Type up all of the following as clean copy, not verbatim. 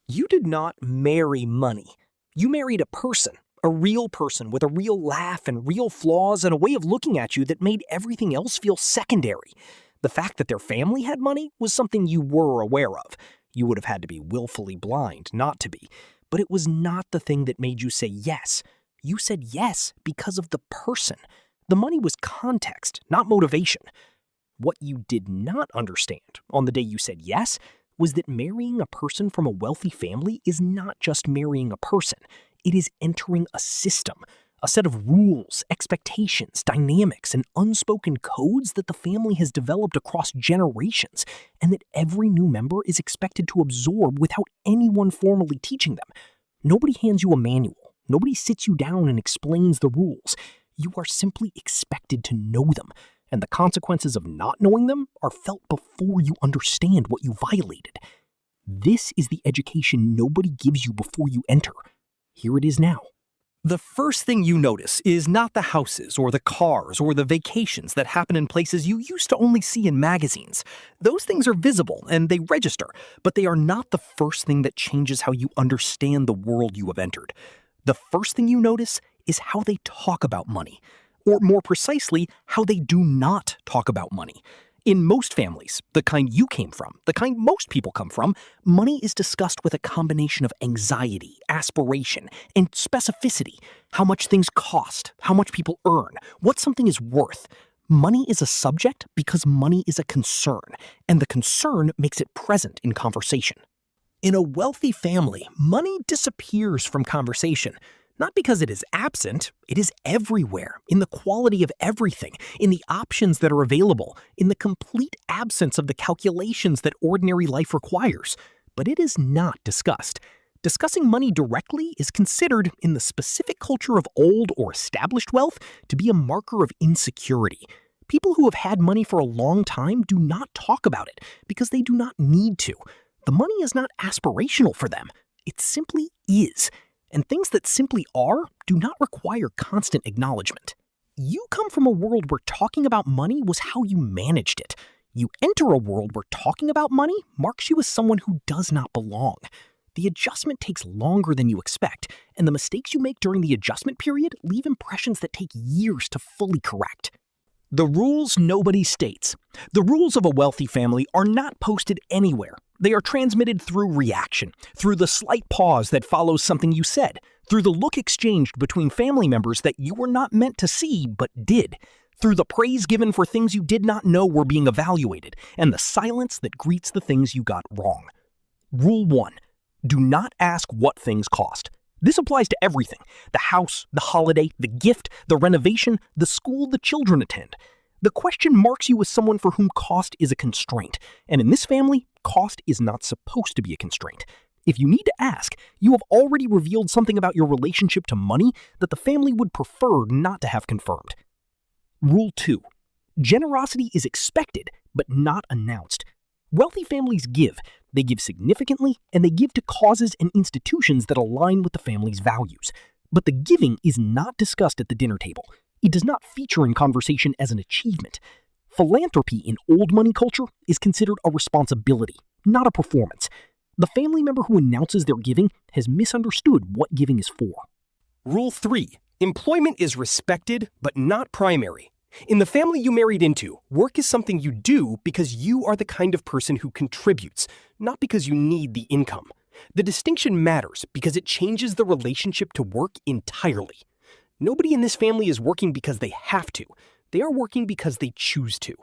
You did not marry money. You married a person, a real person with a real laugh and real flaws and a way of looking at you that made everything else feel secondary. The fact that their family had money was something you were aware of. You would have had to be willfully blind not to be. But it was not the thing that made you say yes. You said yes because of the person. The money was context, not motivation. What you did not understand on the day you said yes was that marrying a person from a wealthy family is not just marrying a person. It is entering a system, a set of rules, expectations, dynamics, and unspoken codes that the family has developed across generations, and that every new member is expected to absorb without anyone formally teaching them. Nobody hands you a manual. Nobody sits you down and explains the rules. You are simply expected to know them, and the consequences of not knowing them are felt before you understand what you violated. This is the education nobody gives you before you enter. Here it is now. The first thing you notice is not the houses or the cars or the vacations that happen in places you used to only see in magazines. Those things are visible and they register, but they are not the first thing that changes how you understand the world you have entered. The first thing you notice is how they talk about money. Or more precisely, how they do not talk about money. In most families, the kind you came from, the kind most people come from, money is discussed with a combination of anxiety, aspiration, and specificity. How much things cost, how much people earn, what something is worth. Money is a subject because money is a concern, and the concern makes it present in conversation. In a wealthy family, money disappears from conversation. Not because it is absent, it is everywhere, in the quality of everything, in the options that are available, in the complete absence of the calculations that ordinary life requires. But it is not discussed. Discussing money directly is considered, in the specific culture of old or established wealth, to be a marker of insecurity. People who have had money for a long time do not talk about it because they do not need to. The money is not aspirational for them. It simply is. And things that simply are do not require constant acknowledgement. You come from a world where talking about money was how you managed it. You enter a world where talking about money marks you as someone who does not belong. The adjustment takes longer than you expect, and the mistakes you make during the adjustment period leave impressions that take years to fully correct. The rules nobody states. The rules of a wealthy family are not posted anywhere. They are transmitted through reaction, through the slight pause that follows something you said, through the look exchanged between family members that you were not meant to see but did, through the praise given for things you did not know were being evaluated, and the silence that greets the things you got wrong. Rule 1. Do not ask what things cost. This applies to everything: the house, the holiday, the gift, the renovation, the school the children attend. The question marks you as someone for whom cost is a constraint, and in this family, cost is not supposed to be a constraint. If you need to ask, you have already revealed something about your relationship to money that the family would prefer not to have confirmed. Rule 2. Generosity is expected, but not announced. Wealthy families give. They give significantly, and they give to causes and institutions that align with the family's values. But the giving is not discussed at the dinner table. It does not feature in conversation as an achievement. Philanthropy in old money culture is considered a responsibility, not a performance. The family member who announces their giving has misunderstood what giving is for. Rule 3. Employment is respected, but not primary. In the family you married into, work is something you do because you are the kind of person who contributes, not because you need the income. The distinction matters because it changes the relationship to work entirely. Nobody in this family is working because they have to. They are working because they choose to.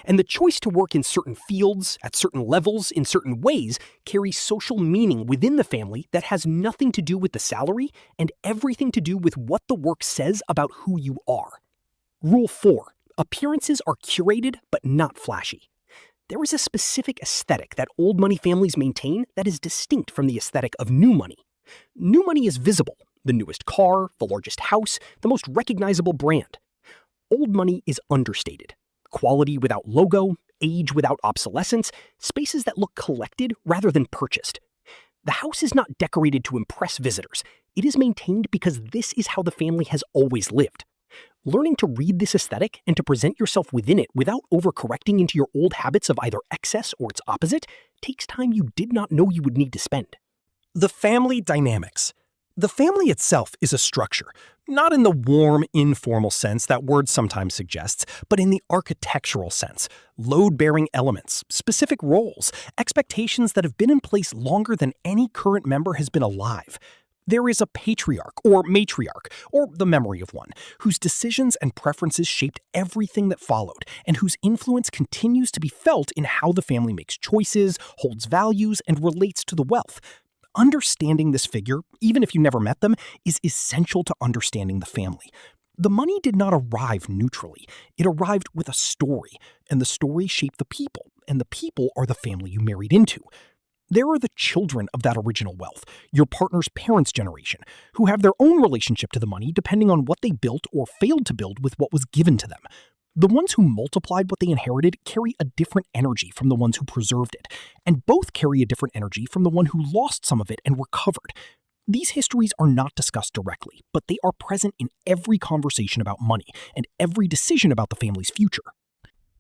And the choice to work in certain fields, at certain levels, in certain ways, carries social meaning within the family that has nothing to do with the salary and everything to do with what the work says about who you are. Rule 4. Appearances are curated but not flashy. There is a specific aesthetic that old money families maintain that is distinct from the aesthetic of new money. New money is visible: the newest car, the largest house, the most recognizable brand. Old money is understated: quality without logo, age without obsolescence, spaces that look collected rather than purchased. The house is not decorated to impress visitors. It is maintained because this is how the family has always lived. Learning to read this aesthetic and to present yourself within it without overcorrecting into your old habits of either excess or its opposite takes time you did not know you would need to spend. The family dynamics. The family itself is a structure, not in the warm, informal sense that word sometimes suggests, but in the architectural sense. Load-bearing elements, specific roles, expectations that have been in place longer than any current member has been alive. There is a patriarch or matriarch, or the memory of one, whose decisions and preferences shaped everything that followed, and whose influence continues to be felt in how the family makes choices, holds values, and relates to the wealth. Understanding this figure, even if you never met them, is essential to understanding the family. The money did not arrive neutrally. It arrived with a story, and the story shaped the people, and the people are the family you married into. There are the children of that original wealth, your partner's parents' generation, who have their own relationship to the money depending on what they built or failed to build with what was given to them. The ones who multiplied what they inherited carry a different energy from the ones who preserved it, and both carry a different energy from the one who lost some of it and recovered. These histories are not discussed directly, but they are present in every conversation about money and every decision about the family's future.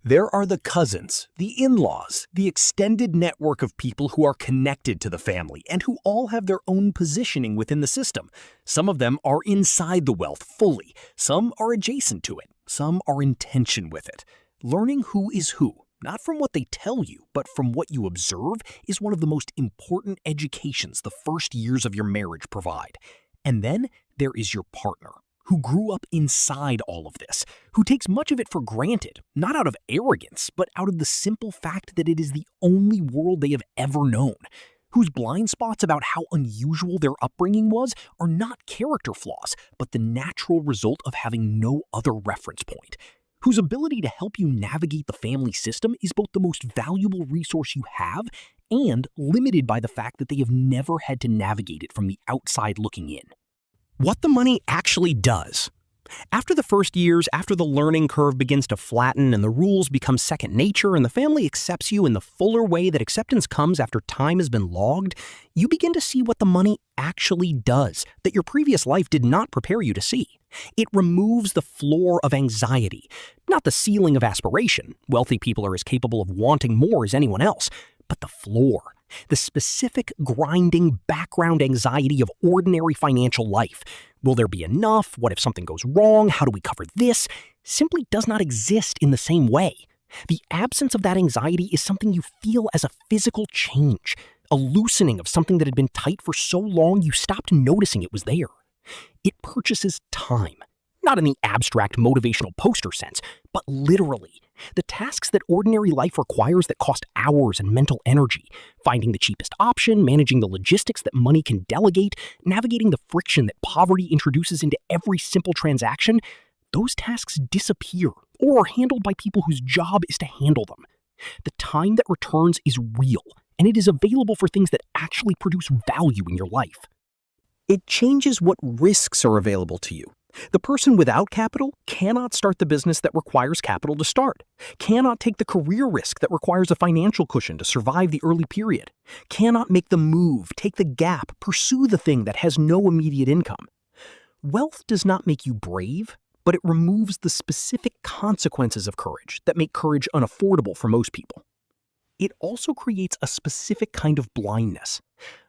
There are the cousins, the in-laws, the extended network of people who are connected to the family and who all have their own positioning within the system. Some of them are inside the wealth fully, some are adjacent to it, some are in tension with it. Learning who is who, not from what they tell you, but from what you observe, is one of the most important educations the first years of your marriage provide. And then there is your partner, who grew up inside all of this, who takes much of it for granted, not out of arrogance, but out of the simple fact that it is the only world they have ever known, whose blind spots about how unusual their upbringing was are not character flaws, but the natural result of having no other reference point, whose ability to help you navigate the family system is both the most valuable resource you have and limited by the fact that they have never had to navigate it from the outside looking in. What the money actually does. After the first years, after the learning curve begins to flatten and the rules become second nature and the family accepts you in the fuller way that acceptance comes after time has been logged, you begin to see what the money actually does that your previous life did not prepare you to see. It removes the floor of anxiety, not the ceiling of aspiration. Wealthy people are as capable of wanting more as anyone else, but the floor. The specific, grinding background anxiety of ordinary financial life. Will there be enough? What if something goes wrong? How do we cover this? Simply does not exist in the same way. The absence of that anxiety is something you feel as a physical change, a loosening of something that had been tight for so long you stopped noticing it was there. It purchases time. Not in the abstract motivational poster sense, but literally. The tasks that ordinary life requires that cost hours and mental energy, finding the cheapest option, managing the logistics that money can delegate, navigating the friction that poverty introduces into every simple transaction, those tasks disappear or are handled by people whose job is to handle them. The time that returns is real, and it is available for things that actually produce value in your life. It changes what risks are available to you. The person without capital cannot start the business that requires capital to start, cannot take the career risk that requires a financial cushion to survive the early period, cannot make the move, take the gap, pursue the thing that has no immediate income. Wealth does not make you brave, but it removes the specific consequences of courage that make courage unaffordable for most people. It also creates a specific kind of blindness.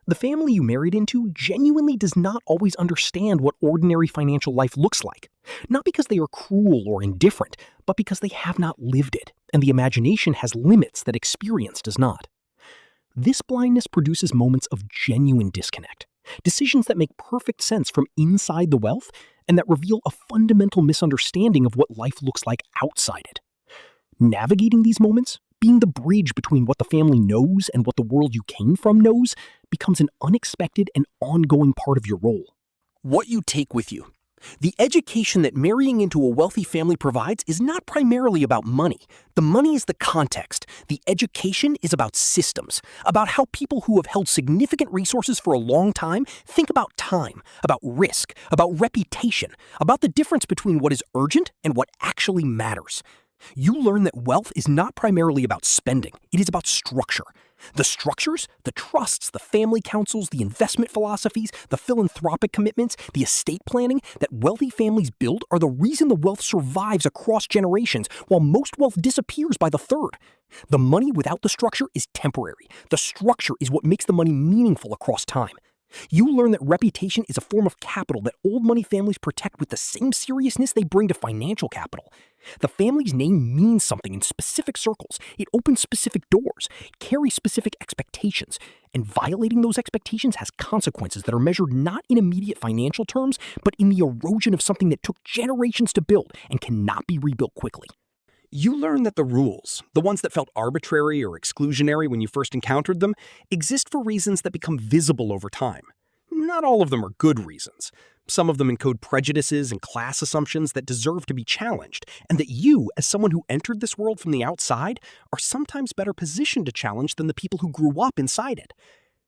The family you married into genuinely does not always understand what ordinary financial life looks like, not because they are cruel or indifferent, but because they have not lived it, and the imagination has limits that experience does not. This blindness produces moments of genuine disconnect, decisions that make perfect sense from inside the wealth, and that reveal a fundamental misunderstanding of what life looks like outside it. Navigating these moments, being the bridge between what the family knows and what the world you came from knows, becomes an unexpected and ongoing part of your role. What you take with you. The education that marrying into a wealthy family provides is not primarily about money. The money is the context. The education is about systems, about how people who have held significant resources for a long time think about time, about risk, about reputation, about the difference between what is urgent and what actually matters. You learn that wealth is not primarily about spending, it is about structure. The structures, the trusts, the family councils, the investment philosophies, the philanthropic commitments, the estate planning that wealthy families build are the reason the wealth survives across generations, while most wealth disappears by the third. The money without the structure is temporary. The structure is what makes the money meaningful across time. You learn that reputation is a form of capital that old money families protect with the same seriousness they bring to financial capital. The family's name means something in specific circles. It opens specific doors, carries specific expectations, and violating those expectations has consequences that are measured not in immediate financial terms, but in the erosion of something that took generations to build and cannot be rebuilt quickly. You learn that the rules, the ones that felt arbitrary or exclusionary when you first encountered them, exist for reasons that become visible over time. Not all of them are good reasons. Some of them encode prejudices and class assumptions that deserve to be challenged, and that you, as someone who entered this world from the outside, are sometimes better positioned to challenge than the people who grew up inside it.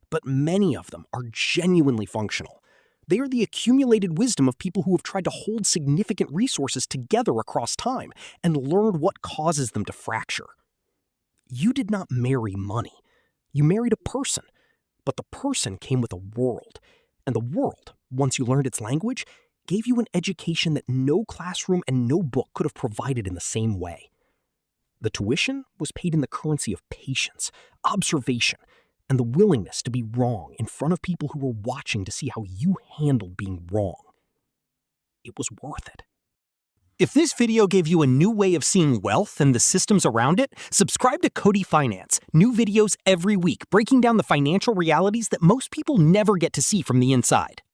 But many of them are genuinely functional. They are the accumulated wisdom of people who have tried to hold significant resources together across time and learned what causes them to fracture. You did not marry money. You married a person, but the person came with a world, and the world, once you learned its language, gave you an education that no classroom and no book could have provided in the same way. The tuition was paid in the currency of patience, observation, and the willingness to be wrong in front of people who were watching to see how you handled being wrong. It was worth it. If this video gave you a new way of seeing wealth and the systems around it, subscribe to Cody Finance. New videos every week breaking down the financial realities that most people never get to see from the inside.